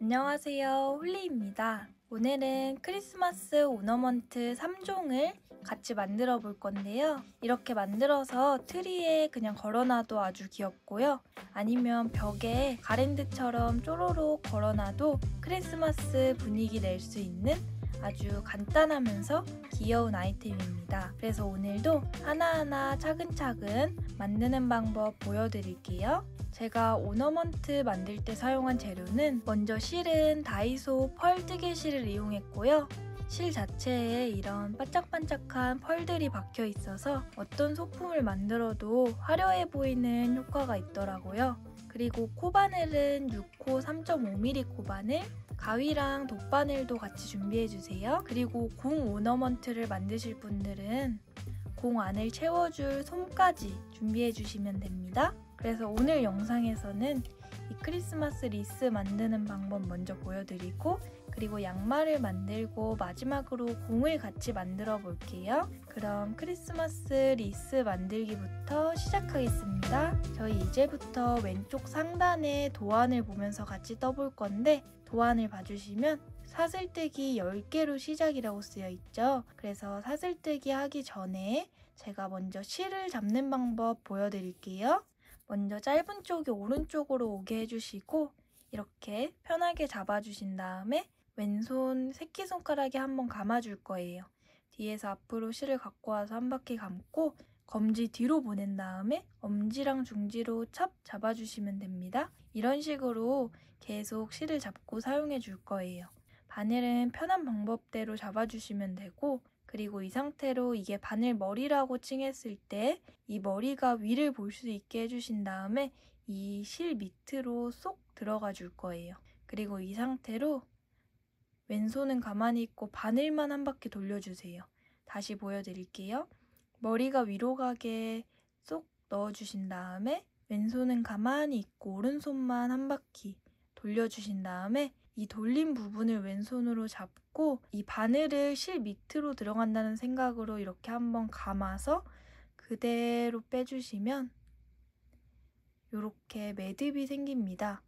안녕하세요, 홀리입니다. 오늘은 크리스마스 오너먼트 3종을 같이 만들어 볼 건데요. 이렇게 만들어서 트리에 그냥 걸어놔도 아주 귀엽고요. 아니면 벽에 가랜드처럼 쪼로록 걸어놔도 크리스마스 분위기 낼 수 있는 아주 간단하면서 귀여운 아이템입니다. 그래서 오늘도 하나하나 차근차근 만드는 방법 보여드릴게요. 제가 오너먼트 만들 때 사용한 재료는 먼저 실은 다이소 펄 뜨개 실을 이용했고요. 실 자체에 이런 반짝반짝한 펄들이 박혀 있어서 어떤 소품을 만들어도 화려해 보이는 효과가 있더라고요. 그리고 코바늘은 6호 3.5mm 코바늘, 가위랑 돗바늘도 같이 준비해주세요. 그리고 공 오너먼트를 만드실 분들은 공 안을 채워줄 솜까지 준비해주시면 됩니다. 그래서 오늘 영상에서는 이 크리스마스 리스 만드는 방법 먼저 보여드리고, 그리고 양말을 만들고 마지막으로 공을 같이 만들어 볼게요. 그럼 크리스마스 리스 만들기부터 시작하겠습니다. 저희 이제부터 왼쪽 상단에 도안을 보면서 같이 떠볼 건데, 도안을 봐주시면 사슬뜨기 10개로 시작이라고 쓰여 있죠. 그래서 사슬뜨기 하기 전에 제가 먼저 실을 잡는 방법 보여드릴게요. 먼저 짧은 쪽이 오른쪽으로 오게 해주시고 이렇게 편하게 잡아주신 다음에 왼손 새끼손가락에 한번 감아줄 거예요. 뒤에서 앞으로 실을 갖고 와서 한 바퀴 감고 검지 뒤로 보낸 다음에 엄지랑 중지로 찹 잡아주시면 됩니다. 이런 식으로 계속 실을 잡고 사용해 줄 거예요. 바늘은 편한 방법대로 잡아주시면 되고, 그리고 이 상태로 이게 바늘 머리라고 칭했을 때 이 머리가 위를 볼 수 있게 해주신 다음에 이 실 밑으로 쏙 들어가 줄 거예요. 그리고 이 상태로 왼손은 가만히 있고 바늘만 한 바퀴 돌려주세요. 다시 보여드릴게요. 머리가 위로 가게 쏙 넣어주신 다음에 왼손은 가만히 있고 오른손만 한 바퀴 돌려주신 다음에 이 돌린 부분을 왼손으로 잡고 이 바늘을 실 밑으로 들어간다는 생각으로 이렇게 한번 감아서 그대로 빼주시면 이렇게 매듭이 생깁니다.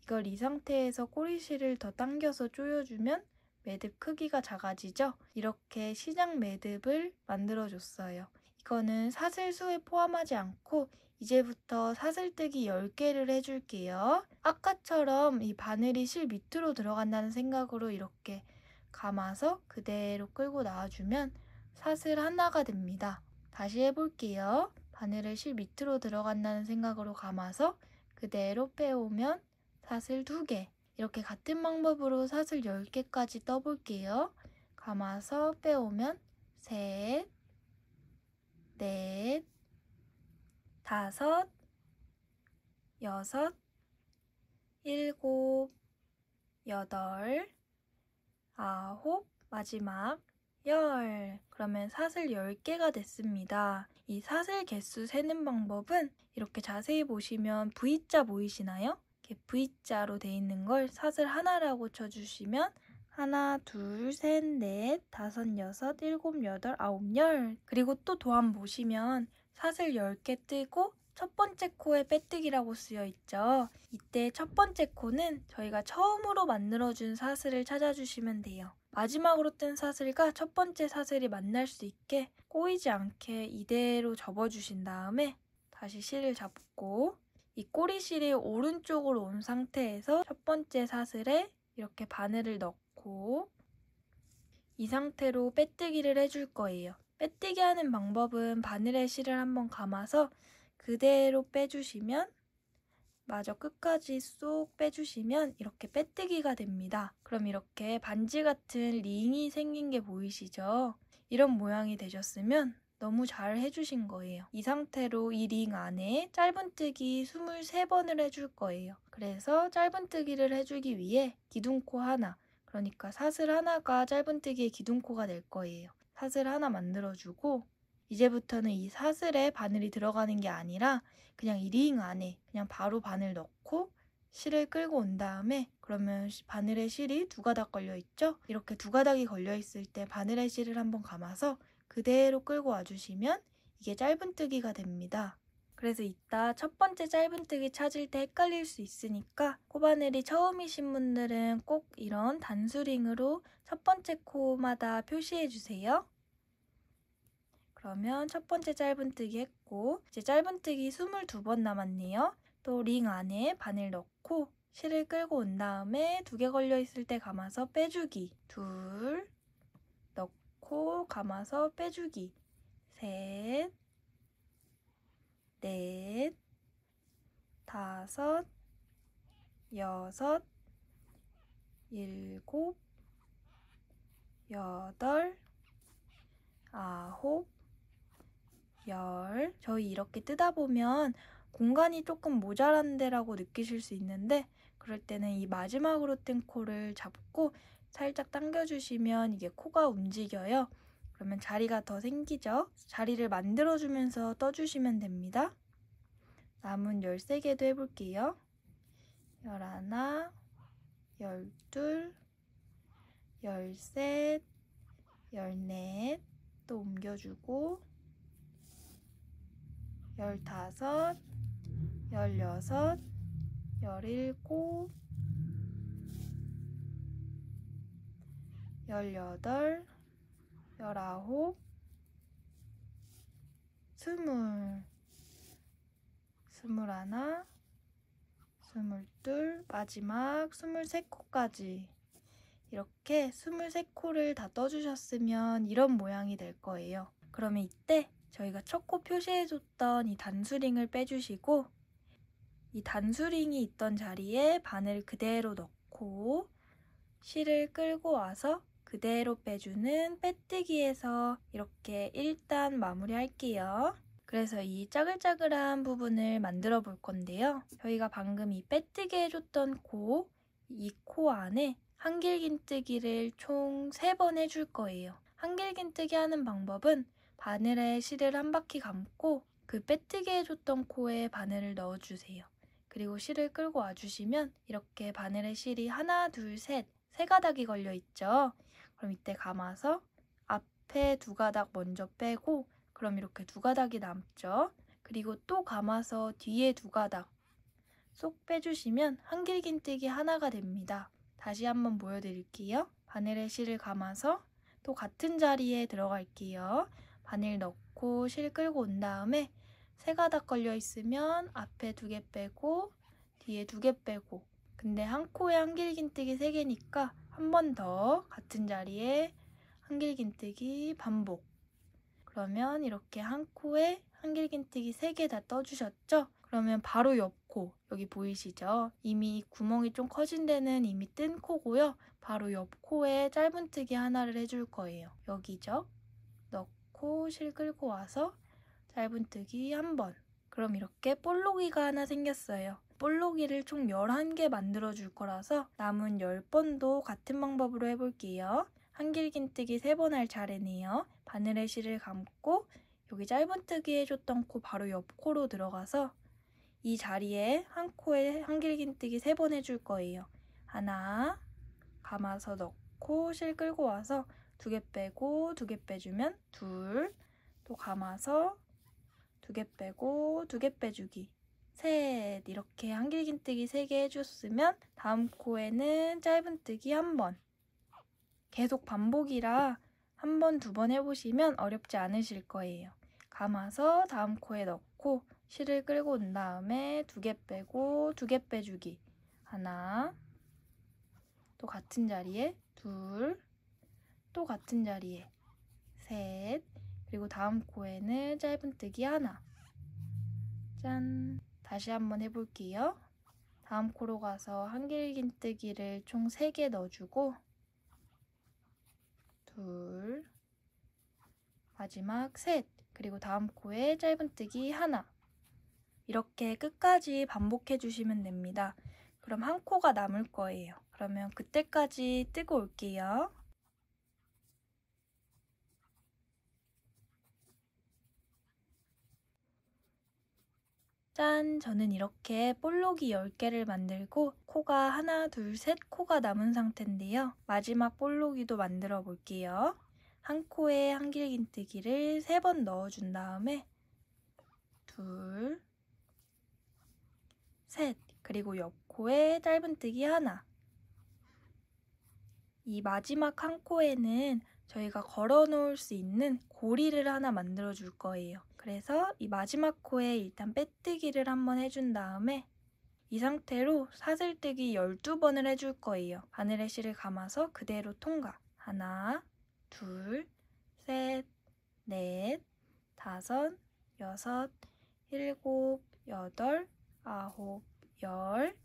이걸 이 상태에서 꼬리실을 더 당겨서 조여주면 매듭 크기가 작아지죠? 이렇게 시작 매듭을 만들어줬어요. 이거는 사슬수에 포함하지 않고 이제부터 사슬뜨기 10개를 해줄게요. 아까처럼 이 바늘이 실 밑으로 들어간다는 생각으로 이렇게 감아서 그대로 끌고 나와주면 사슬 하나가 됩니다. 다시 해볼게요. 바늘을 실 밑으로 들어간다는 생각으로 감아서 그대로 빼오면 사슬 2개. 이렇게 같은 방법으로 사슬 10개까지 떠볼게요. 감아서 빼오면 셋, 넷, 다섯, 여섯, 일곱, 여덟, 아홉, 마지막 10. 그러면 사슬 10개가 됐습니다. 이 사슬 개수 세는 방법은 이렇게 자세히 보시면 V자 보이시나요? 이렇게 V자로 돼 있는 걸 사슬 하나라고 쳐주시면 하나, 둘, 셋, 넷, 다섯, 여섯, 일곱, 여덟, 아홉, 열. 그리고 또 도안 보시면 사슬 10개 뜨고 첫 번째 코에 빼뜨기라고 쓰여 있죠. 이때 첫 번째 코는 저희가 처음으로 만들어준 사슬을 찾아주시면 돼요. 마지막으로 뜬 사슬과 첫 번째 사슬이 만날 수 있게 꼬이지 않게 이대로 접어주신 다음에 다시 실을 잡고 이 꼬리실이 오른쪽으로 온 상태에서 첫 번째 사슬에 이렇게 바늘을 넣고 이 상태로 빼뜨기를 해줄 거예요. 빼뜨기 하는 방법은 바늘에 실을 한번 감아서 그대로 빼주시면 마저 끝까지 쏙 빼주시면 이렇게 빼뜨기가 됩니다. 그럼 이렇게 반지 같은 링이 생긴 게 보이시죠? 이런 모양이 되셨으면 너무 잘 해주신 거예요. 이 상태로 이 링 안에 짧은뜨기 23번을 해줄 거예요. 그래서 짧은뜨기를 해주기 위해 기둥코 하나, 그러니까 사슬 하나가 짧은뜨기의 기둥코가 될 거예요. 사슬 하나 만들어주고 이제부터는 이 사슬에 바늘이 들어가는 게 아니라 그냥 이 링 안에 그냥 바로 바늘 넣고 실을 끌고 온 다음에, 그러면 바늘에 실이 2가닥 걸려있죠? 이렇게 2가닥이 걸려있을 때 바늘에 실을 한번 감아서 그대로 끌고 와주시면 이게 짧은뜨기가 됩니다. 그래서 이따 첫 번째 짧은뜨기 찾을 때 헷갈릴 수 있으니까 코바늘이 처음이신 분들은 꼭 이런 단수링으로 첫 번째 코마다 표시해주세요. 그러면 첫 번째 짧은뜨기 했고 이제 짧은뜨기 22번 남았네요. 또 링 안에 바늘 넣고 실을 끌고 온 다음에 2개 걸려있을 때 감아서 빼주기, 둘, 넣고 감아서 빼주기, 셋, 넷, 다섯, 여섯, 일곱, 여덟, 아홉, 열. 저희 이렇게 뜯다 보면 공간이 조금 모자란데라고 느끼실 수 있는데 그럴 때는 이 마지막으로 뜬 코를 잡고 살짝 당겨주시면 이게 코가 움직여요. 그러면 자리가 더 생기죠? 자리를 만들어주면서 떠주시면 됩니다. 남은 13개도 해볼게요. 11, 12, 13, 14, 또 옮겨주고 15, 16, 17, 18, 19, 20, 21, 22, 마지막 23코까지 이렇게 23코를 다 떠주셨으면 이런 모양이 될 거예요. 그러면 이때 저희가 첫 코 표시해줬던 이 단수링을 빼주시고 이 단수링이 있던 자리에 바늘 그대로 넣고 실을 끌고 와서 그대로 빼주는 빼뜨기에서 이렇게 일단 마무리할게요. 그래서 이 짜글짜글한 부분을 만들어 볼 건데요. 저희가 방금 이 빼뜨기 해줬던 코, 이 코 안에 한길긴뜨기를 총 3번 해줄 거예요. 한길긴뜨기 하는 방법은 바늘에 실을 한 바퀴 감고 그 빼뜨기 해줬던 코에 바늘을 넣어주세요. 그리고 실을 끌고 와주시면 이렇게 바늘에 실이 하나, 둘, 셋, 3가닥이 걸려있죠. 그럼 이때 감아서 앞에 2가닥 먼저 빼고 그럼 이렇게 2가닥이 남죠. 그리고 또 감아서 뒤에 2가닥 쏙 빼주시면 한길긴뜨기 하나가 됩니다. 다시 한번 보여드릴게요. 바늘에 실을 감아서 또 같은 자리에 들어갈게요. 바늘 넣고 실 끌고 온 다음에 3가닥 걸려있으면 앞에 2개 빼고 뒤에 2개 빼고 근데 한 코에 한길긴뜨기 3개니까 한 번 더 같은 자리에 한길긴뜨기 반복. 그러면 이렇게 한 코에 한길긴뜨기 3개 다 떠주셨죠? 그러면 바로 옆 코, 여기 보이시죠? 이미 구멍이 좀 커진 데는 이미 뜬 코고요. 바로 옆 코에 짧은뜨기 하나를 해줄 거예요. 여기죠? 넣고 실 끌고 와서 짧은뜨기 한 번. 그럼 이렇게 볼록이가 하나 생겼어요. 볼록이를 총 11개 만들어 줄 거라서 남은 10번도 같은 방법으로 해볼게요. 한길긴뜨기 3번 할 차례네요. 바늘에 실을 감고 여기 짧은뜨기 해줬던 코 바로 옆 코로 들어가서 이 자리에 한 코에 한길긴뜨기 3번 해줄 거예요. 하나, 감아서 넣고 실 끌고 와서 2개 빼고 2개 빼주면 둘, 또 감아서 2개 빼고 2개 빼주기 셋. 이렇게 한길긴뜨기 3개 해줬으면 다음 코에는 짧은뜨기 1번. 계속 반복이라 1번, 2번 해보시면 어렵지 않으실 거예요. 감아서 다음 코에 넣고 실을 끌고 온 다음에 2개 빼고 2개 빼주기 하나, 또 같은 자리에 둘, 또 같은 자리에 셋, 그리고 다음 코에는 짧은뜨기 하나. 짠! 다시 한번 해볼게요. 다음 코로 가서 한길긴뜨기를 총 3개 넣어주고 둘, 마지막 셋, 그리고 다음 코에 짧은뜨기 하나. 이렇게 끝까지 반복해 주시면 됩니다. 그럼 한 코가 남을 거예요. 그러면 그때까지 뜨고 올게요. 짠! 저는 이렇게 볼록이 10개를 만들고 코가 하나, 둘, 셋 코가 남은 상태인데요. 마지막 볼록이도 만들어 볼게요. 한 코에 한길긴뜨기를 3번 넣어준 다음에 둘, 셋, 그리고 옆코에 짧은뜨기 하나. 이 마지막 한 코에는 저희가 걸어 놓을 수 있는 고리를 하나 만들어 줄 거예요. 그래서 이 마지막 코에 일단 빼뜨기를 한번 해준 다음에 이 상태로 사슬뜨기 12번을 해줄 거예요. 바늘에 실을 감아서 그대로 통과. 하나, 둘, 셋, 넷, 다섯, 여섯, 일곱, 여덟, 아홉, 열,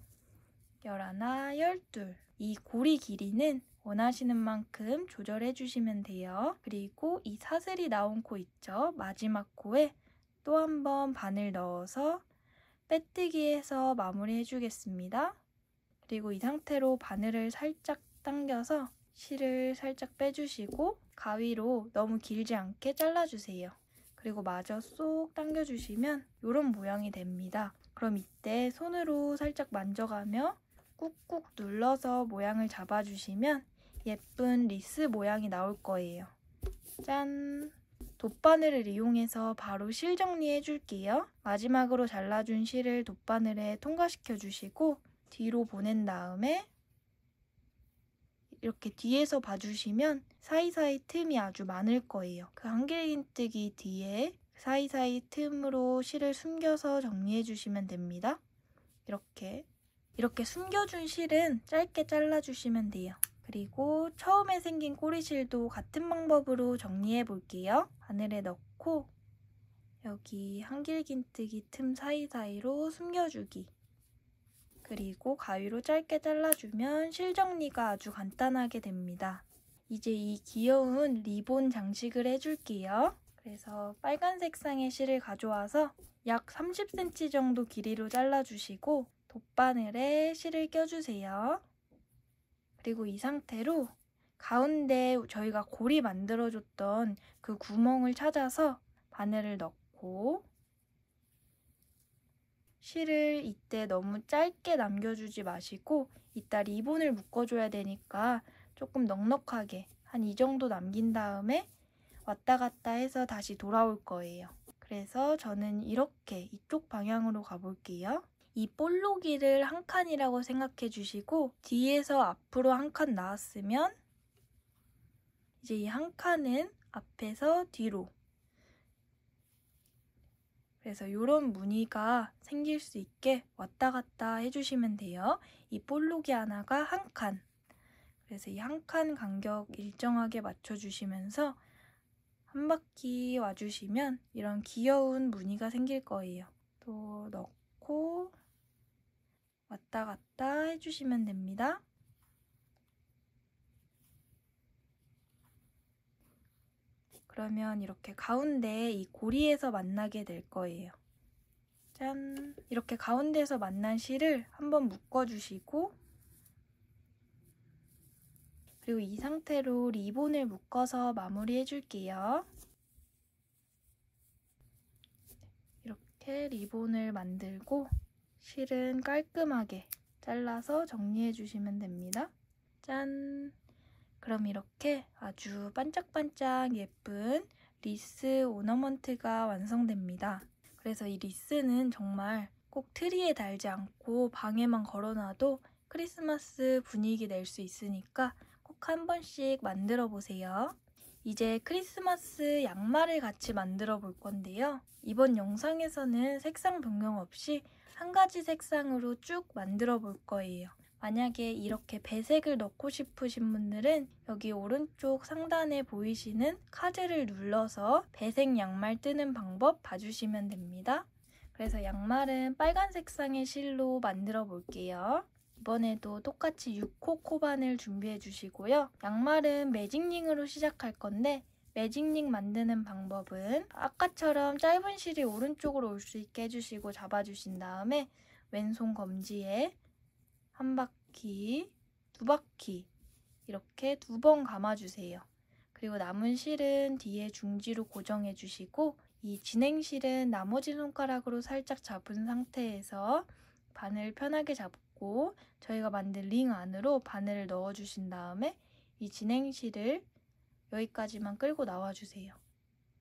열하나, 열둘. 이 고리 길이는 원하시는 만큼 조절해 주시면 돼요. 그리고 이 사슬이 나온 코 있죠? 마지막 코에 또 한 번 바늘 넣어서 빼뜨기해서 마무리해 주겠습니다. 그리고 이 상태로 바늘을 살짝 당겨서 실을 살짝 빼주시고 가위로 너무 길지 않게 잘라주세요. 그리고 마저 쏙 당겨주시면 이런 모양이 됩니다. 그럼 이때 손으로 살짝 만져가며 꾹꾹 눌러서 모양을 잡아주시면 예쁜 리스 모양이 나올 거예요. 짠! 돗바늘을 이용해서 바로 실 정리해 줄게요. 마지막으로 잘라준 실을 돗바늘에 통과시켜 주시고 뒤로 보낸 다음에 이렇게 뒤에서 봐주시면 사이사이 틈이 아주 많을 거예요. 그 한길긴뜨기 뒤에 사이사이 틈으로 실을 숨겨서 정리해 주시면 됩니다. 이렇게 숨겨준 실은 짧게 잘라주시면 돼요. 그리고 처음에 생긴 꼬리실도 같은 방법으로 정리해 볼게요. 바늘에 넣고 여기 한길긴뜨기 틈 사이사이로 숨겨주기. 그리고 가위로 짧게 잘라주면 실 정리가 아주 간단하게 됩니다. 이제 이 귀여운 리본 장식을 해줄게요. 그래서 빨간색 쌍의 실을 가져와서 약 30cm 정도 길이로 잘라주시고 돗바늘에 실을 껴주세요. 그리고 이 상태로 가운데 저희가 고리 만들어줬던 그 구멍을 찾아서 바늘을 넣고 실을 이때 너무 짧게 남겨주지 마시고 이따 리본을 묶어줘야 되니까 조금 넉넉하게 한 이 정도 남긴 다음에 왔다 갔다 해서 다시 돌아올 거예요. 그래서 저는 이렇게 이쪽 방향으로 가볼게요. 이 볼록이를 한 칸이라고 생각해 주시고 뒤에서 앞으로 한 칸 나왔으면 이제 이 한 칸은 앞에서 뒤로, 그래서 이런 무늬가 생길 수 있게 왔다 갔다 해주시면 돼요. 이 볼록이 하나가 한 칸, 그래서 이 한 칸 간격 일정하게 맞춰주시면서 한 바퀴 와주시면 이런 귀여운 무늬가 생길 거예요. 또 넣고 왔다 갔다 해주시면 됩니다. 그러면 이렇게 가운데 이 고리에서 만나게 될 거예요. 짠! 이렇게 가운데에서 만난 실을 한번 묶어주시고 그리고 이 상태로 리본을 묶어서 마무리 해줄게요. 이렇게 리본을 만들고 실은 깔끔하게 잘라서 정리해 주시면 됩니다. 짠! 그럼 이렇게 아주 반짝반짝 예쁜 리스 오너먼트가 완성됩니다. 그래서 이 리스는 정말 꼭 트리에 달지 않고 방에만 걸어놔도 크리스마스 분위기 낼 수 있으니까 꼭 한 번씩 만들어 보세요. 이제 크리스마스 양말을 같이 만들어 볼 건데요. 이번 영상에서는 색상 변경 없이 한 가지 색상으로 쭉 만들어 볼 거예요. 만약에 이렇게 배색을 넣고 싶으신 분들은 여기 오른쪽 상단에 보이시는 카드를 눌러서 배색 양말 뜨는 방법 봐주시면 됩니다. 그래서 양말은 빨간 색상의 실로 만들어 볼게요. 이번에도 똑같이 6호 코바늘 준비해 주시고요. 양말은 매직링으로 시작할 건데 매직링 만드는 방법은 아까처럼 짧은 실이 오른쪽으로 올 수 있게 해주시고 잡아주신 다음에 왼손 검지에 한 바퀴, 두 바퀴 이렇게 2번 감아주세요. 그리고 남은 실은 뒤에 중지로 고정해 주시고 이 진행실은 나머지 손가락으로 살짝 잡은 상태에서 바늘 편하게 잡고 저희가 만든 링 안으로 바늘을 넣어주신 다음에 이 진행실을 여기까지만 끌고 나와주세요.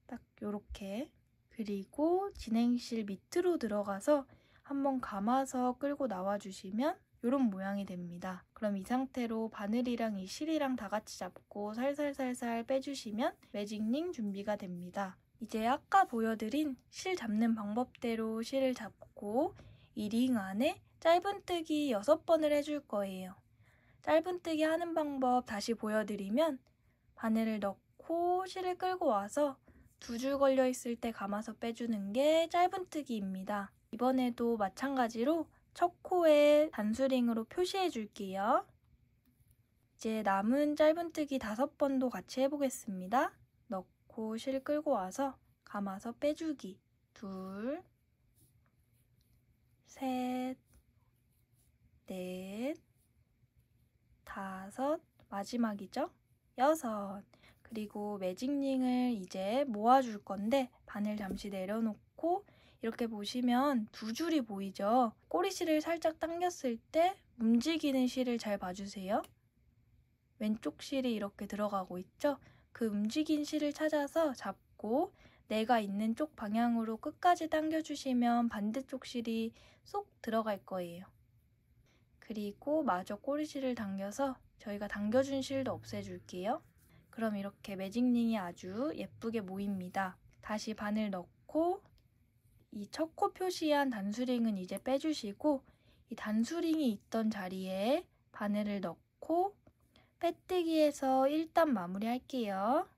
딱 요렇게. 그리고 진행실 밑으로 들어가서 한번 감아서 끌고 나와주시면 이런 모양이 됩니다. 그럼 이 상태로 바늘이랑 이 실이랑 다 같이 잡고 살살살살 빼주시면 매직링 준비가 됩니다. 이제 아까 보여드린 실 잡는 방법대로 실을 잡고 이 링 안에 짧은뜨기 6번을 해줄 거예요. 짧은뜨기 하는 방법 다시 보여드리면 바늘을 넣고 실을 끌고 와서 2줄 걸려 있을 때 감아서 빼주는 게 짧은뜨기입니다. 이번에도 마찬가지로 첫 코에 단수링으로 표시해 줄게요. 이제 남은 짧은뜨기 5번도 같이 해보겠습니다. 넣고 실 끌고 와서 감아서 빼주기. 2, 셋, 넷, 5, 마지막이죠? 6. 그리고 매직링을 이제 모아줄 건데 바늘 잠시 내려놓고 이렇게 보시면 2줄이 보이죠? 꼬리실을 살짝 당겼을 때 움직이는 실을 잘 봐주세요. 왼쪽 실이 이렇게 들어가고 있죠? 그 움직인 실을 찾아서 잡고 내가 있는 쪽 방향으로 끝까지 당겨주시면 반대쪽 실이 쏙 들어갈 거예요. 그리고 마저 꼬리실을 당겨서 저희가 당겨준 실도 없애줄게요. 그럼 이렇게 매직링이 아주 예쁘게 모입니다. 다시 바늘 넣고 이 첫 코 표시한 단수링은 이제 빼주시고 이 단수링이 있던 자리에 바늘을 넣고 빼뜨기해서 1단 마무리할게요.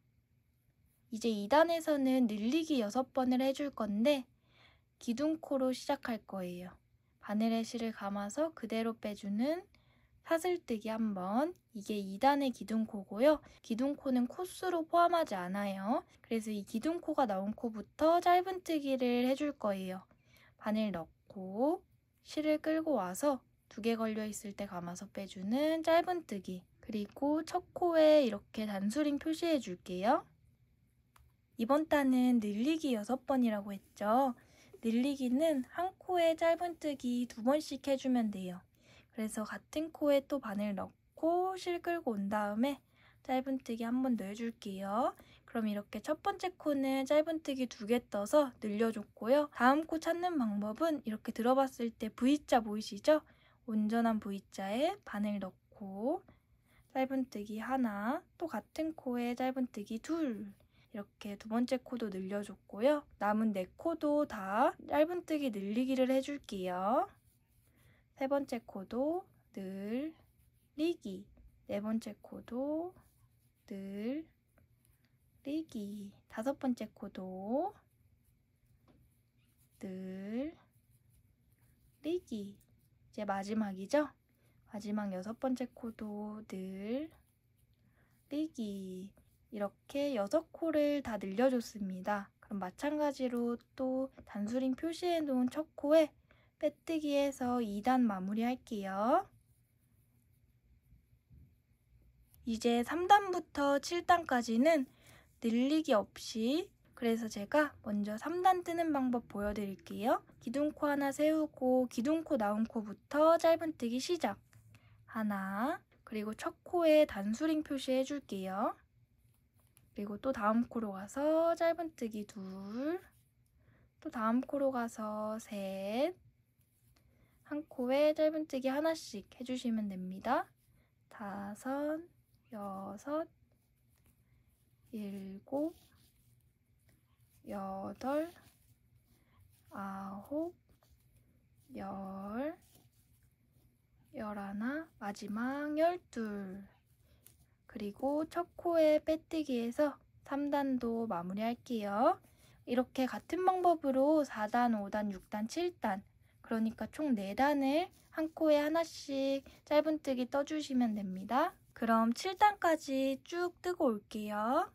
이제 2단에서는 늘리기 6번을 해줄 건데 기둥코로 시작할 거예요. 바늘에 실을 감아서 그대로 빼주는 사슬뜨기 1번. 이게 2단의 기둥코고요. 기둥코는 코수로 포함하지 않아요. 그래서 이 기둥코가 나온 코부터 짧은뜨기를 해줄 거예요. 바늘 넣고 실을 끌고 와서 2개 걸려 있을 때 감아서 빼주는 짧은뜨기. 그리고 첫 코에 이렇게 단수링 표시해 줄게요. 이번 단은 늘리기 6번이라고 했죠. 늘리기는 한 코에 짧은뜨기 2번씩 해주면 돼요. 그래서 같은 코에 또 바늘 넣고 실 끌고 온 다음에 짧은뜨기 1번 더 해줄게요. 그럼 이렇게 첫 번째 코는 짧은뜨기 2개 떠서 늘려줬고요. 다음 코 찾는 방법은 이렇게 들어봤을 때 V자 보이시죠? 온전한 V자에 바늘 넣고 짧은뜨기 1, 또 같은 코에 짧은뜨기 2, 이렇게 2번째 코도 늘려줬고요. 남은 4코도 다 짧은뜨기 늘리기를 해줄게요. 3번째 코도 늘리기, 4번째 코도 늘리기, 5번째 코도 늘리기. 이제 마지막이죠? 마지막 6번째 코도 늘리기. 이렇게 6코를 다 늘려줬습니다. 그럼 마찬가지로 또 단수링 표시해 놓은 첫 코에 빼뜨기해서 2단 마무리 할게요. 이제 3단부터 7단까지는 늘리기 없이, 그래서 제가 먼저 3단 뜨는 방법 보여드릴게요. 기둥코 하나 세우고 기둥코 나온 코부터 짧은뜨기 시작. 하나, 그리고 첫 코에 단수링 표시해 줄게요. 그리고 또 다음 코로 가서 짧은뜨기 2, 또 다음 코로 가서 3, 한 코에 짧은뜨기 하나씩 해주시면 됩니다. 5, 6, 7, 8, 9, 10, 11, 마지막 12. 그리고 첫 코에 빼뜨기해서 3단도 마무리할게요. 이렇게 같은 방법으로 4단, 5단, 6단, 7단, 그러니까 총 4단을 한 코에 하나씩 짧은뜨기 떠주시면 됩니다. 그럼 7단까지 쭉 뜨고 올게요.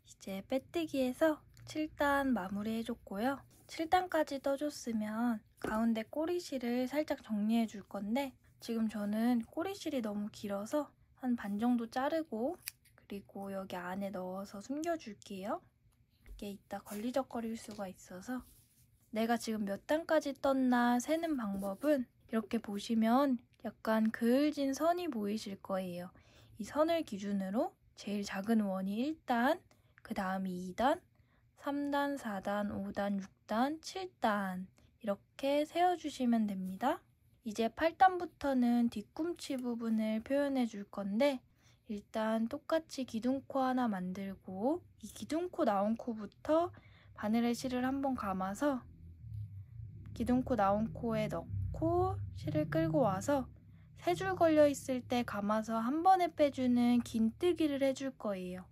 이제 빼뜨기해서 7단 마무리해줬고요. 7단까지 떠줬으면 가운데 꼬리실을 살짝 정리해 줄 건데 지금 저는 꼬리실이 너무 길어서 한 반 정도 자르고 그리고 여기 안에 넣어서 숨겨줄게요. 이게 이따 걸리적거릴 수가 있어서. 내가 지금 몇 단까지 떴나 세는 방법은 이렇게 보시면 약간 그을진 선이 보이실 거예요. 이 선을 기준으로 제일 작은 원이 1단, 그 다음이 2단, 3단, 4단, 5단, 6단, 7단 이렇게 세워주시면 됩니다. 이제 8단부터는 뒤꿈치 부분을 표현해 줄 건데 일단 똑같이 기둥코 하나 만들고 이 기둥코 나온 코부터 바늘에 실을 한번 감아서 기둥코 나온 코에 넣고 실을 끌고 와서 3줄 걸려 있을 때 감아서 한 번에 빼주는 긴뜨기를 해줄 거예요.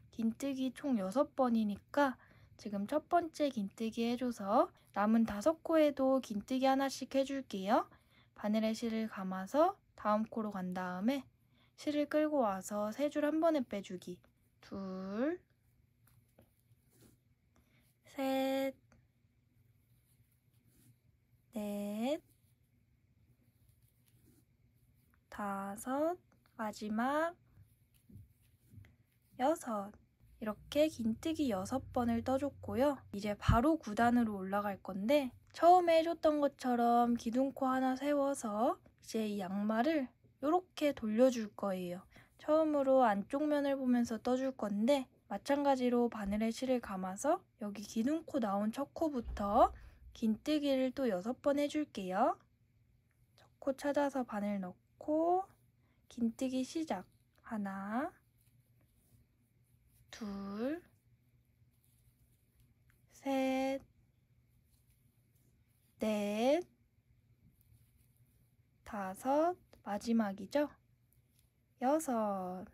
긴뜨기 총 6번이니까 지금 첫 번째 긴뜨기 해줘서 남은 5코에도 긴뜨기 하나씩 해줄게요. 바늘에 실을 감아서 다음 코로 간 다음에 실을 끌고 와서 3줄 한 번에 빼주기. 둘, 셋, 넷, 다섯, 마지막 6. 이렇게 긴뜨기 6번을 떠줬고요. 이제 바로 9단으로 올라갈 건데 처음에 해줬던 것처럼 기둥코 하나 세워서 이제 이 양말을 이렇게 돌려줄 거예요. 처음으로 안쪽 면을 보면서 떠줄 건데 마찬가지로 바늘에 실을 감아서 여기 기둥코 나온 첫 코부터 긴뜨기를 또 6번 해줄게요. 첫 코 찾아서 바늘 넣고 긴뜨기 시작. 하나, 둘, 셋, 넷, 다섯, 마지막이죠? 6.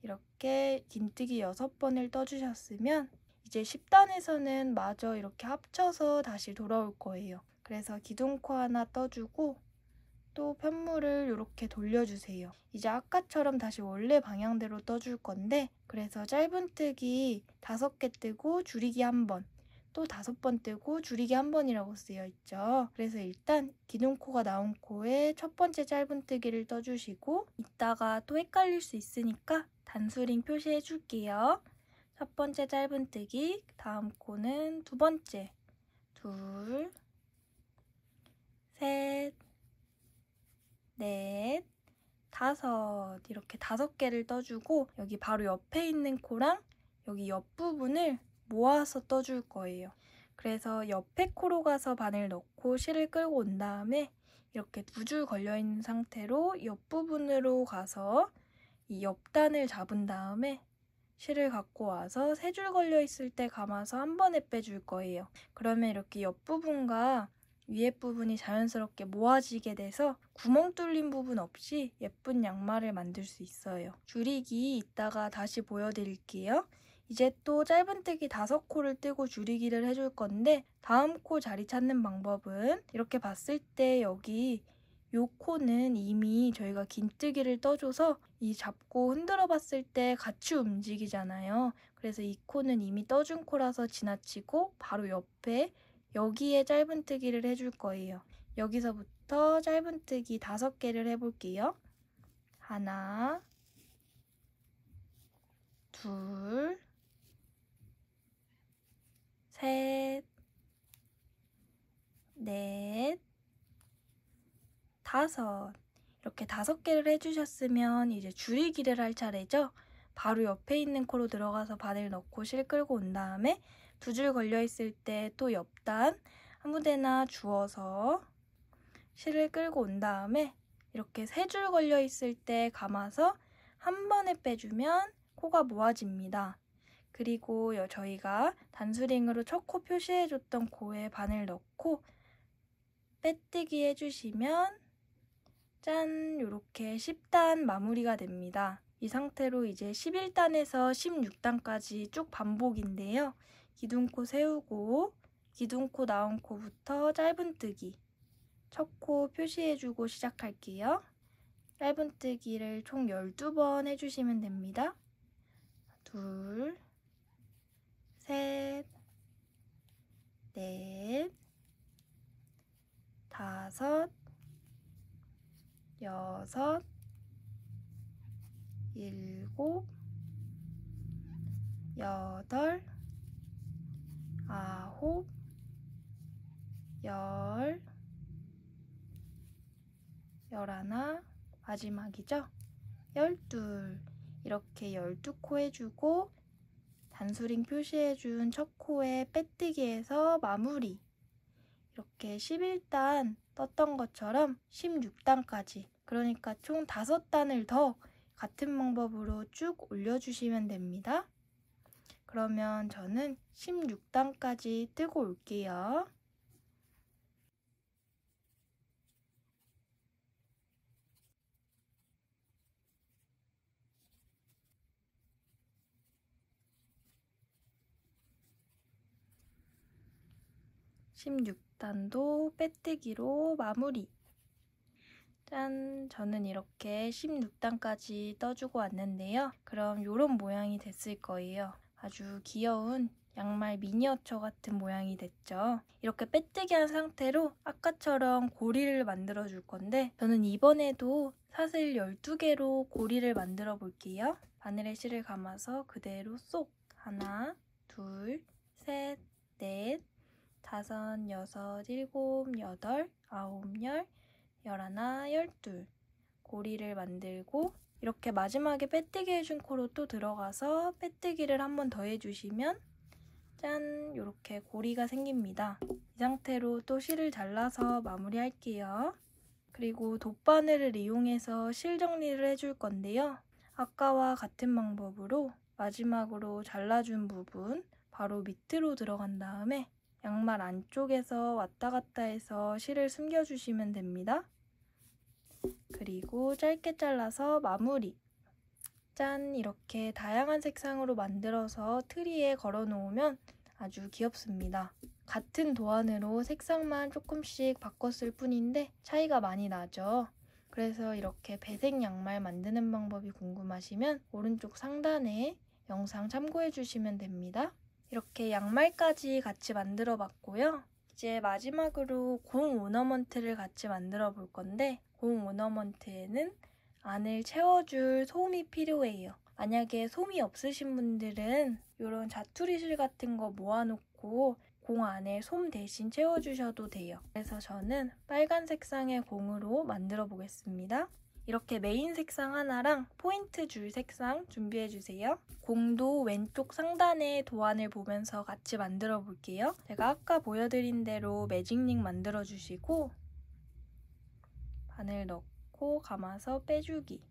이렇게 긴뜨기 6번을 떠주셨으면 이제 10단에서는 마저 이렇게 합쳐서 다시 돌아올 거예요. 그래서 기둥코 하나 떠주고 또 편물을 이렇게 돌려주세요. 이제 아까처럼 다시 원래 방향대로 떠줄 건데 그래서 짧은뜨기 5개 뜨고 줄이기 1번, 또 5번 뜨고 줄이기 1번이라고 쓰여 있죠. 그래서 일단 기둥코가 나온 코에 첫 번째 짧은뜨기를 떠주시고 이따가 또 헷갈릴 수 있으니까 단수링 표시해 줄게요. 첫 번째 짧은뜨기, 다음 코는 두 번째. 둘, 셋, 넷, 5 이렇게 5개를 떠주고 여기 바로 옆에 있는 코랑 여기 옆부분을 모아서 떠줄 거예요. 그래서 옆에 코로 가서 바늘 넣고 실을 끌고 온 다음에 이렇게 2줄 걸려있는 상태로 옆부분으로 가서 이 옆단을 잡은 다음에 실을 갖고 와서 3줄 걸려있을 때 감아서 한 번에 빼줄 거예요. 그러면 이렇게 옆부분과 위에 부분이 자연스럽게 모아지게 돼서 구멍 뚫린 부분 없이 예쁜 양말을 만들 수 있어요. 줄이기 이따가 다시 보여드릴게요. 이제 또 짧은뜨기 5코를 뜨고 줄이기를 해줄 건데 다음 코 자리 찾는 방법은 이렇게 봤을 때 여기 요 코는 이미 저희가 긴뜨기를 떠줘서 이 잡고 흔들어 봤을 때 같이 움직이잖아요. 그래서 이 코는 이미 떠준 코라서 지나치고 바로 옆에 여기에 짧은뜨기를 해줄 거예요. 여기서부터 짧은뜨기 5개를 해볼게요. 하나, 둘, 셋, 넷, 5. 이렇게 5개를 해주셨으면 이제 줄이기를 할 차례죠. 바로 옆에 있는 코로 들어가서 바늘 넣고 실 끌고 온 다음에 2줄 걸려있을 때 또 옆단 아무데나 주워서 실을 끌고 온 다음에 이렇게 3줄 걸려있을 때 감아서 한 번에 빼주면 코가 모아집니다. 그리고 저희가 단수링으로 첫 코 표시해줬던 코에 바늘 넣고 빼뜨기 해주시면 짠! 이렇게 10단 마무리가 됩니다. 이 상태로 이제 11단에서 16단까지 쭉 반복인데요. 기둥코 세우고 기둥코 나온 코부터 짧은뜨기 첫 코 표시해주고 시작할게요. 짧은뜨기를 총 12번 해주시면 됩니다. 둘, 셋, 넷, 5, 6, 7, 8, 9, 10, 11, 마지막이죠? 12. 이렇게 12코 해주고 단수링 표시해준 첫 코에 빼뜨기해서 마무리. 이렇게 11단 떴던 것처럼 16단까지, 그러니까 총 5단을 더 같은 방법으로 쭉 올려주시면 됩니다. 그러면 저는 16단까지 뜨고 올게요. (16단도) 빼뜨기로 마무리. 짠! 저는 이렇게 16단까지 떠주고 왔는데요. 그럼 이런 모양이 됐을 거예요. 아주 귀여운 양말 미니어처 같은 모양이 됐죠. 이렇게 빼뜨기 한 상태로 아까처럼 고리를 만들어 줄 건데, 저는 이번에도 사슬 12개로 고리를 만들어 볼게요. 바늘에 실을 감아서 그대로 쏙! 하나, 둘, 셋, 넷, 다섯, 여섯, 일곱, 여덟, 아홉, 열, 열하나, 열둘. 고리를 만들고 이렇게 마지막에 빼뜨기 해준 코로 또 들어가서 빼뜨기를 한 번 더 해주시면 짠! 이렇게 고리가 생깁니다. 이 상태로 또 실을 잘라서 마무리할게요. 그리고 돗바늘을 이용해서 실 정리를 해줄 건데요. 아까와 같은 방법으로 마지막으로 잘라준 부분 바로 밑으로 들어간 다음에 양말 안쪽에서 왔다 갔다 해서 실을 숨겨주시면 됩니다. 그리고 짧게 잘라서 마무리. 짠! 이렇게 다양한 색상으로 만들어서 트리에 걸어 놓으면 아주 귀엽습니다. 같은 도안으로 색상만 조금씩 바꿨을 뿐인데 차이가 많이 나죠. 그래서 이렇게 배색 양말 만드는 방법이 궁금하시면 오른쪽 상단에 영상 참고해 주시면 됩니다. 이렇게 양말까지 같이 만들어 봤고요. 이제 마지막으로 공 오너먼트를 같이 만들어 볼 건데, 공 오너먼트에는 안을 채워줄 솜이 필요해요. 만약에 솜이 없으신 분들은 이런 자투리실 같은 거 모아놓고 공 안에 솜 대신 채워주셔도 돼요. 그래서 저는 빨간 색상의 공으로 만들어 보겠습니다. 이렇게 메인 색상 하나랑 포인트 줄 색상 준비해주세요. 공도 왼쪽 상단의 도안을 보면서 같이 만들어 볼게요. 제가 아까 보여드린 대로 매직링 만들어주시고 바늘 넣고 감아서 빼주기.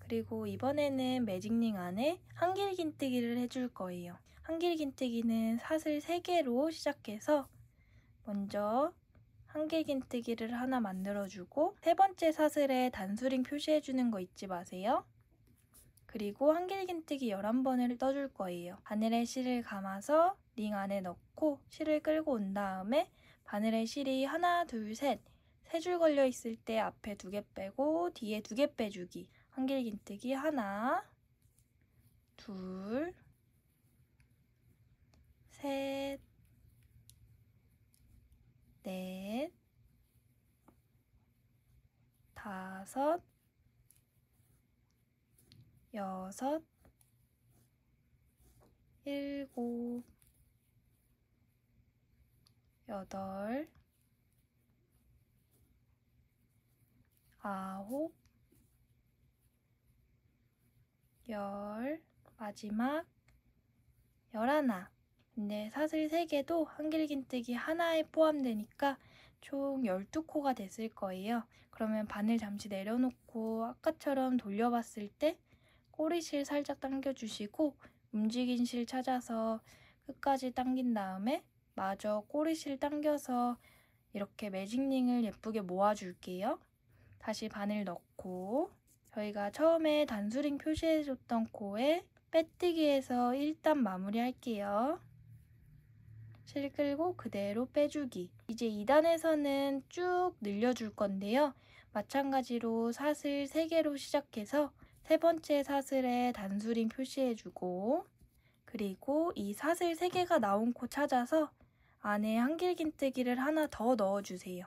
그리고 이번에는 매직링 안에 한길긴뜨기를 해줄 거예요. 한길긴뜨기는 사슬 3개로 시작해서 먼저 한길긴뜨기를 하나 만들어주고 세 번째 사슬에 단수링 표시해주는 거 잊지 마세요. 그리고 한길긴뜨기 11번을 떠줄 거예요. 바늘에 실을 감아서 링 안에 넣고 실을 끌고 온 다음에 바늘에 실이 하나, 둘, 셋, 3줄 걸려 있을 때 앞에 2개 빼고 뒤에 2개 빼주기. 한길긴뜨기 하나, 둘, 셋, 넷, 다섯, 여섯, 일곱, 여덟, 아홉, 열, 마지막 11. 근데 사슬 3개도 한길긴뜨기 하나에 포함되니까 총 12코가 됐을 거예요. 그러면 바늘 잠시 내려놓고 아까처럼 돌려봤을 때 꼬리실 살짝 당겨주시고 움직인 실 찾아서 끝까지 당긴 다음에 마저 꼬리실 당겨서 이렇게 매직링을 예쁘게 모아줄게요. 다시 바늘 넣고 저희가 처음에 단수링 표시해줬던 코에 빼뜨기해서 1단 마무리할게요. 실 끌고 그대로 빼주기. 이제 2단에서는 쭉 늘려줄 건데요. 마찬가지로 사슬 3개로 시작해서 세 번째 사슬에 단수링 표시해주고 그리고 이 사슬 3개가 나온 코 찾아서 안에 한길긴뜨기를 하나 더 넣어주세요.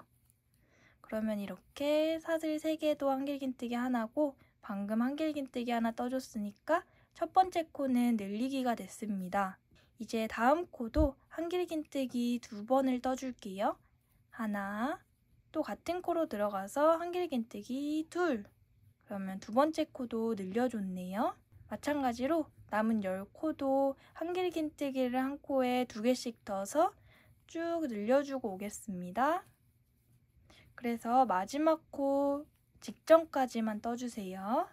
그러면 이렇게 사슬 3개도 한길긴뜨기 하나고 방금 한길긴뜨기 하나 떠줬으니까 첫 번째 코는 늘리기가 됐습니다. 이제 다음 코도 한길긴뜨기 2번을 떠줄게요. 하나, 또 같은 코로 들어가서 한길긴뜨기 2. 그러면 두 번째 코도 늘려줬네요. 마찬가지로 남은 10코도 한길긴뜨기를 한 코에 2개씩 떠서 쭉 늘려주고 오겠습니다. 그래서 마지막 코 직전까지만 떠주세요.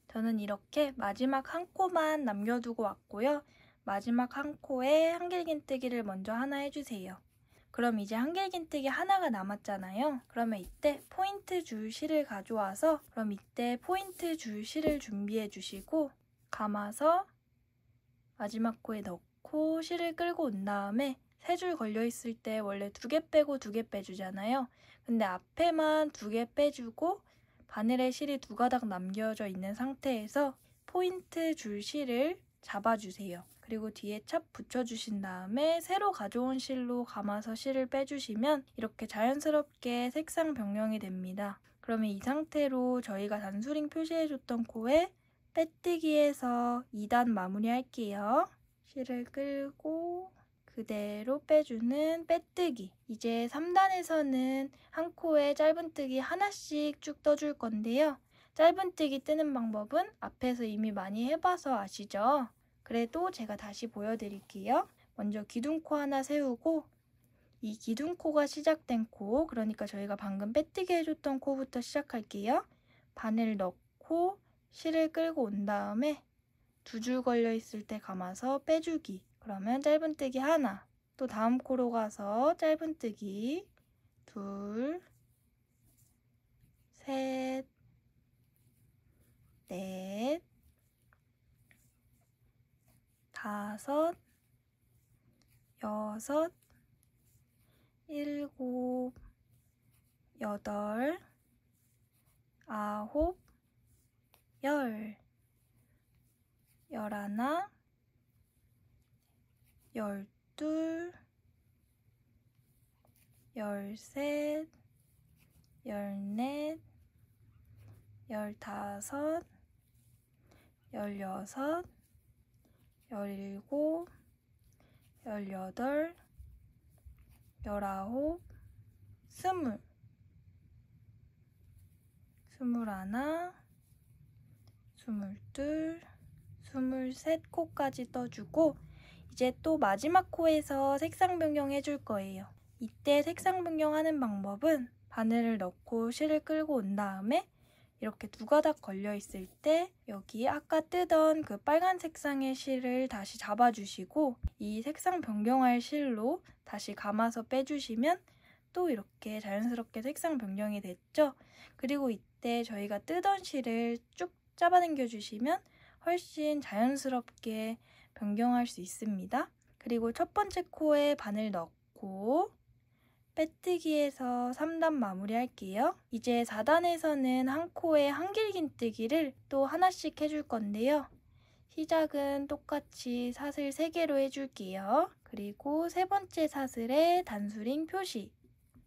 저는 이렇게 마지막 한 코만 남겨두고 왔고요. 마지막 한 코에 한길긴뜨기를 먼저 하나 해주세요. 그럼 이제 한길긴뜨기 하나가 남았잖아요. 그러면 이때 포인트 줄 실을 가져와서 포인트 줄 실을 준비해 주시고 감아서 마지막 코에 넣고 실을 끌고 온 다음에 3줄 걸려있을 때 원래 2개 빼고 2개 빼주잖아요. 근데 앞에만 2개 빼주고 바늘에 실이 2가닥 남겨져 있는 상태에서 포인트 줄 실을 잡아주세요. 그리고 뒤에 찹 붙여주신 다음에 새로 가져온 실로 감아서 실을 빼주시면 이렇게 자연스럽게 색상 변경이 됩니다. 그러면 이 상태로 저희가 단수링 표시해줬던 코에 빼뜨기에서 2단 마무리할게요. 실을 끌고 그대로 빼주는 빼뜨기. 이제 3단에서는 한 코에 짧은뜨기 하나씩 쭉 떠줄 건데요. 짧은뜨기 뜨는 방법은 앞에서 이미 많이 해봐서 아시죠? 그래도 제가 다시 보여드릴게요. 먼저 기둥코 하나 세우고 이 기둥코가 시작된 코, 그러니까 저희가 방금 빼뜨기 해줬던 코부터 시작할게요. 바늘 넣고 실을 끌고 온 다음에 2줄 걸려있을 때 감아서 빼주기. 그러면 짧은뜨기 하나, 또 다음 코로 가서 짧은뜨기 2, 3, 4, 5, 6, 7, 8, 9, 10, 11, 12, 13, 14, 15, 16, 17, 18, 19, 20, 21, 22, 23코까지 떠주고 이제 또 마지막 코에서 색상 변경 해줄 거예요. 이때 색상 변경하는 방법은 바늘을 넣고 실을 끌고 온 다음에 이렇게 2가닥 걸려있을 때 여기 아까 뜨던 그 빨간 색상의 실을 다시 잡아주시고 이 색상 변경할 실로 다시 감아서 빼주시면 또 이렇게 자연스럽게 색상 변경이 됐죠? 그리고 이때 저희가 뜨던 실을 쭉 잡아당겨 주시면 훨씬 자연스럽게 변경할 수 있습니다. 그리고 첫 번째 코에 바늘 넣고 빼뜨기에서 3단 마무리 할게요. 이제 4단에서는 한 코에 한길긴뜨기를 또 하나씩 해줄 건데요. 시작은 똑같이 사슬 3개로 해줄게요. 그리고 세 번째 사슬에 단수링 표시.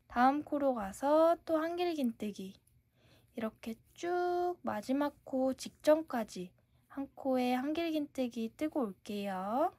다음 코로 가서 또 한길긴뜨기. 이렇게 쭉 마지막 코 직전까지 한 코에 한길긴뜨기 뜨고 올게요.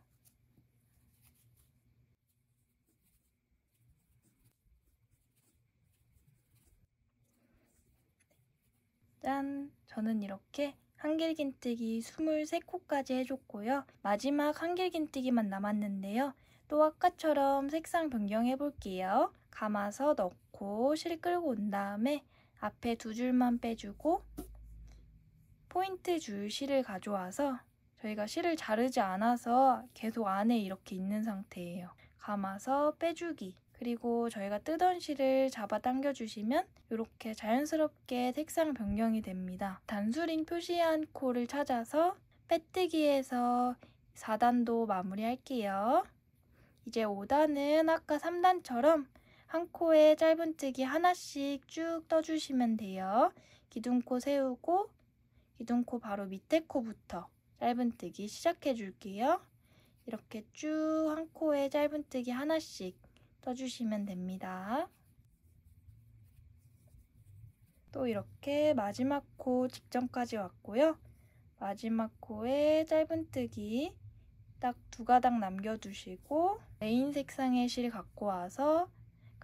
짠! 저는 이렇게 한길긴뜨기 23코까지 해줬고요. 마지막 한길긴뜨기만 남았는데요. 또 아까처럼 색상 변경해 볼게요. 감아서 넣고 실 끌고 온 다음에 앞에 2줄만 빼주고 포인트 줄 실을 가져와서 저희가 실을 자르지 않아서 계속 안에 이렇게 있는 상태예요. 감아서 빼주기. 그리고 저희가 뜨던 실을 잡아 당겨주시면 이렇게 자연스럽게 색상 변경이 됩니다. 단수링 표시한 코를 찾아서 빼뜨기에서 4단도 마무리할게요. 이제 5단은 아까 3단처럼 한 코에 짧은뜨기 하나씩 쭉 떠주시면 돼요. 기둥코 세우고 기둥코 바로 밑에 코부터 짧은뜨기 시작해 줄게요. 이렇게 쭉 한 코에 짧은뜨기 하나씩 떠주시면 됩니다. 또 이렇게 마지막 코 직전까지 왔고요. 마지막 코에 짧은뜨기 딱 2가닥 남겨두시고 메인 색상의 실 갖고 와서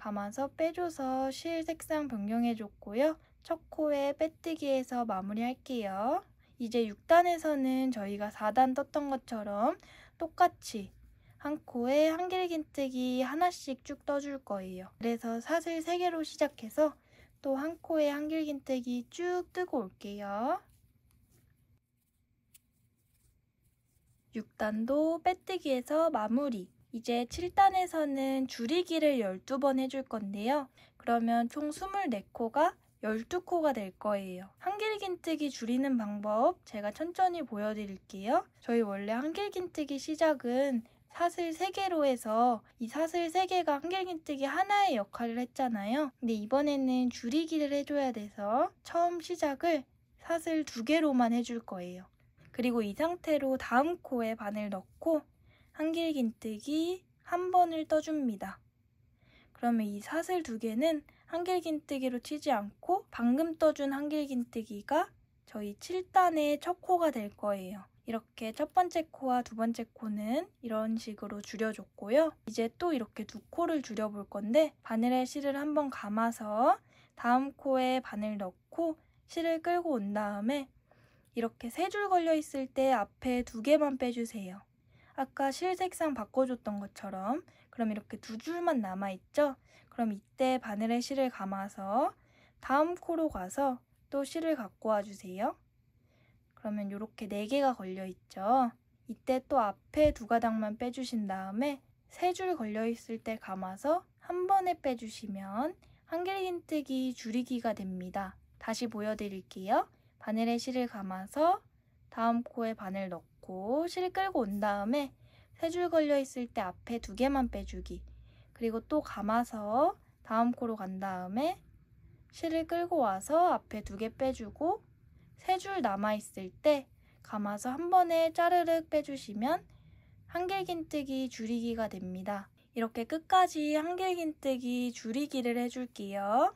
감아서 빼줘서 실 색상 변경해줬고요. 첫 코에 빼뜨기해서 마무리할게요. 이제 6단에서는 저희가 4단 떴던 것처럼 똑같이 한 코에 한길긴뜨기 하나씩 쭉 떠줄 거예요. 그래서 사슬 3개로 시작해서 또 한 코에 한길긴뜨기 쭉 뜨고 올게요. 6단도 빼뜨기해서 마무리. 이제 7단에서는 줄이기를 12번 해줄 건데요. 그러면 총 24코가 12코가 될 거예요. 한길긴뜨기 줄이는 방법 제가 천천히 보여드릴게요. 저희 원래 한길긴뜨기 시작은 사슬 3개로 해서 이 사슬 3개가 한길긴뜨기 하나의 역할을 했잖아요. 근데 이번에는 줄이기를 해줘야 돼서 처음 시작을 사슬 2개로만 해줄 거예요. 그리고 이 상태로 다음 코에 바늘 넣고 한길긴뜨기 한 번을 떠줍니다. 그러면 이 사슬 2개는 한길긴뜨기로 치지 않고 방금 떠준 한길긴뜨기가 저희 7단의 첫 코가 될 거예요. 이렇게 첫 번째 코와 두 번째 코는 이런 식으로 줄여줬고요. 이제 또 이렇게 2코를 줄여볼 건데 바늘에 실을 한번 감아서 다음 코에 바늘 넣고 실을 끌고 온 다음에 이렇게 3줄 걸려 있을 때 앞에 2개만 빼주세요. 아까 실 색상 바꿔줬던 것처럼. 그럼 이렇게 2줄만 남아있죠? 그럼 이때 바늘에 실을 감아서 다음 코로 가서 또 실을 갖고 와주세요. 그러면 이렇게 4개가 걸려있죠? 이때 또 앞에 2가닥만 빼주신 다음에 3줄 걸려있을 때 감아서 한 번에 빼주시면 한길긴뜨기 줄이기가 됩니다. 다시 보여드릴게요. 바늘에 실을 감아서 다음 코에 바늘 넣고 실 끌고 온 다음에 3줄 걸려있을 때 앞에 2개만 빼주기. 그리고 또 감아서 다음 코로 간 다음에 실을 끌고 와서 앞에 2개 빼주고 3줄 남아있을 때 감아서 한 번에 짜르륵 빼주시면 한길긴뜨기 줄이기가 됩니다. 이렇게 끝까지 한길긴뜨기 줄이기를 해줄게요.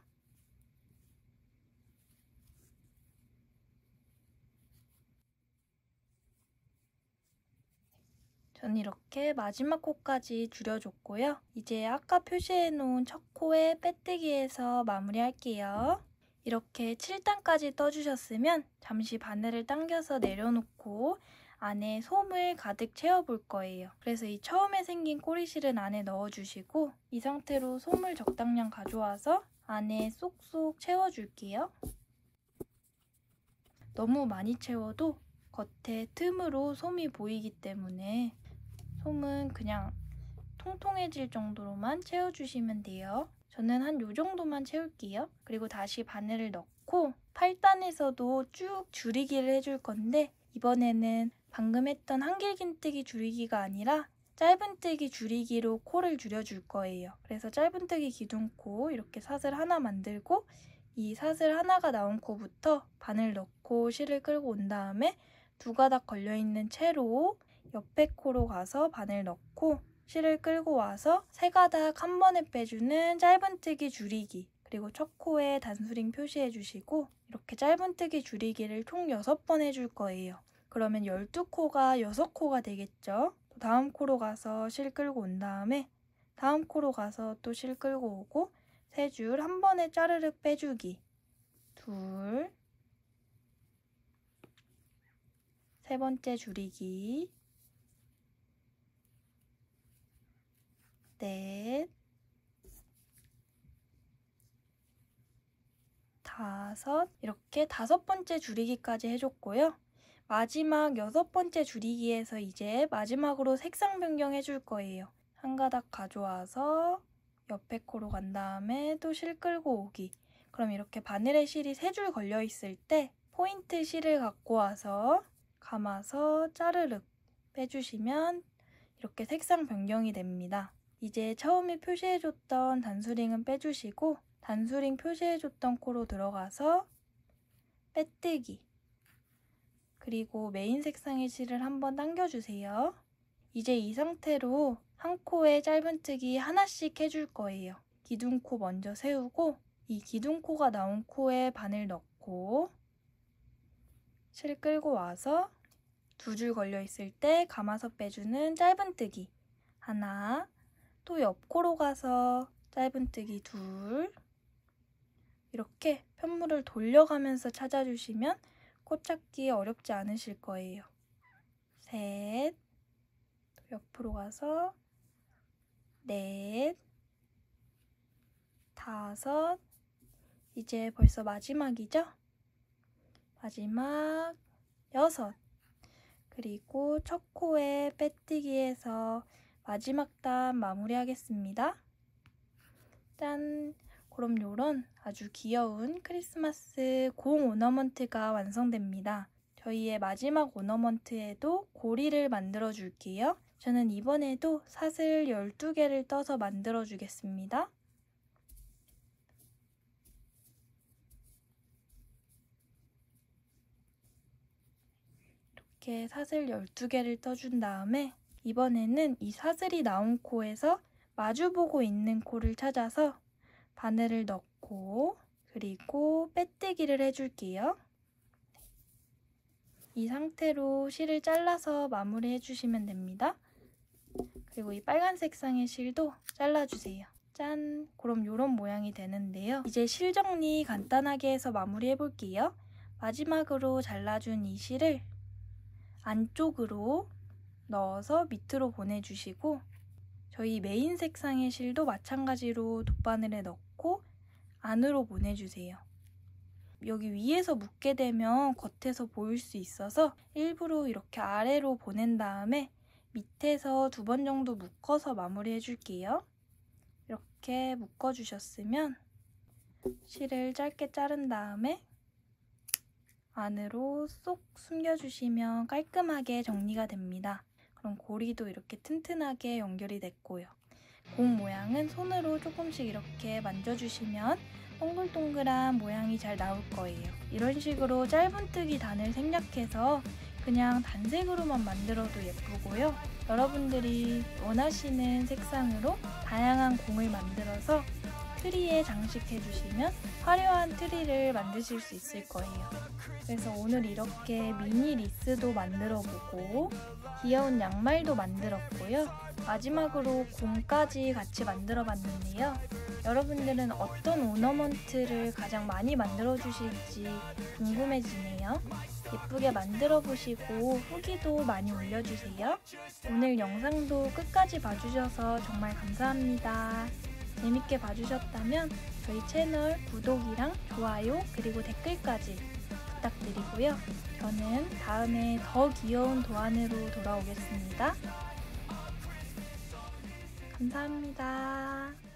저는 이렇게 마지막 코까지 줄여줬고요. 이제 아까 표시해놓은 첫 코에 빼뜨기해서 마무리할게요. 이렇게 7단까지 떠주셨으면 잠시 바늘을 당겨서 내려놓고 안에 솜을 가득 채워볼 거예요. 그래서 이 처음에 생긴 꼬리실은 안에 넣어주시고 이 상태로 솜을 적당량 가져와서 안에 쏙쏙 채워줄게요. 너무 많이 채워도 겉에 틈으로 솜이 보이기 때문에 솜은 그냥 통통해질 정도로만 채워주시면 돼요. 저는 한 요 정도만 채울게요. 그리고 다시 바늘을 넣고 8단에서도 쭉 줄이기를 해줄 건데 이번에는 방금 했던 한길긴뜨기 줄이기가 아니라 짧은뜨기 줄이기로 코를 줄여줄 거예요. 그래서 짧은뜨기 기둥코 이렇게 사슬 하나 만들고 이 사슬 하나가 나온 코부터 바늘 넣고 실을 끌고 온 다음에 2가닥 걸려있는 채로 옆에 코로 가서 바늘 넣고 실을 끌고 와서 3가닥 한 번에 빼주는 짧은뜨기 줄이기. 그리고 첫 코에 단수링 표시해주시고 이렇게 짧은뜨기 줄이기를 총 6번 해줄 거예요. 그러면 12코가 6코가 되겠죠? 다음 코로 가서 실 끌고 온 다음에 다음 코로 가서 또 실 끌고 오고 3줄 한 번에 짜르륵 빼주기. 2, 세 번째 줄이기. 4, 5 이렇게 5번째 줄이기까지 해줬고요. 마지막 6번째 줄이기에서 이제 마지막으로 색상 변경 해줄 거예요. 한 가닥 가져와서 옆에 코로 간 다음에 또 실 끌고 오기. 그럼 이렇게 바늘에 실이 3줄 걸려 있을 때 포인트 실을 갖고 와서 감아서 짜르륵 빼주시면 이렇게 색상 변경이 됩니다. 이제 처음에 표시해줬던 단수링은 빼주시고 단수링 표시해줬던 코로 들어가서 빼뜨기. 그리고 메인 색상의 실을 한번 당겨주세요. 이제 이 상태로 한 코에 짧은뜨기 하나씩 해줄 거예요. 기둥코 먼저 세우고 이 기둥코가 나온 코에 바늘 넣고 실 끌고 와서 2줄 걸려 있을 때 감아서 빼주는 짧은뜨기 하나, 또 옆코로 가서 짧은뜨기 2, 이렇게 편물을 돌려가면서 찾아주시면 코 찾기 어렵지 않으실 거예요. 3, 옆으로 가서 4, 5, 이제 벌써 마지막이죠? 마지막 6, 그리고 첫 코에 빼뜨기해서 마지막 단 마무리하겠습니다. 짠! 그럼 요런 아주 귀여운 크리스마스 공 오너먼트가 완성됩니다. 저희의 마지막 오너먼트에도 고리를 만들어 줄게요. 저는 이번에도 사슬 12개를 떠서 만들어 주겠습니다. 이렇게 사슬 12개를 떠준 다음에 이번에는 이 사슬이 나온 코에서 마주보고 있는 코를 찾아서 바늘을 넣고 그리고 빼뜨기를 해줄게요. 이 상태로 실을 잘라서 마무리 해주시면 됩니다. 그리고 이 빨간색 쌍의 실도 잘라주세요. 짠! 그럼 이런 모양이 되는데요. 이제 실 정리 간단하게 해서 마무리 해볼게요. 마지막으로 잘라준 이 실을 안쪽으로 넣어서 밑으로 보내주시고 저희 메인 색상의 실도 마찬가지로 돗바늘에 넣고 안으로 보내주세요. 여기 위에서 묶게 되면 겉에서 보일 수 있어서 일부러 이렇게 아래로 보낸 다음에 밑에서 2번 정도 묶어서 마무리 해줄게요. 이렇게 묶어주셨으면 실을 짧게 자른 다음에 안으로 쏙 숨겨주시면 깔끔하게 정리가 됩니다. 그럼 고리도 이렇게 튼튼하게 연결이 됐고요. 공 모양은 손으로 조금씩 이렇게 만져주시면 동글동글한 모양이 잘 나올 거예요. 이런 식으로 짧은뜨기 단을 생략해서 그냥 단색으로만 만들어도 예쁘고요. 여러분들이 원하시는 색상으로 다양한 공을 만들어서 트리에 장식해주시면 화려한 트리를 만드실 수 있을 거예요. 그래서 오늘 이렇게 미니 리스도 만들어보고 귀여운 양말도 만들었고요. 마지막으로 공까지 같이 만들어봤는데요. 여러분들은 어떤 오너먼트를 가장 많이 만들어주실지 궁금해지네요. 예쁘게 만들어보시고 후기도 많이 올려주세요. 오늘 영상도 끝까지 봐주셔서 정말 감사합니다. 재밌게 봐주셨다면 저희 채널 구독이랑 좋아요 그리고 댓글까지 부탁드리고요. 저는 다음에 더 귀여운 도안으로 돌아오겠습니다. 감사합니다.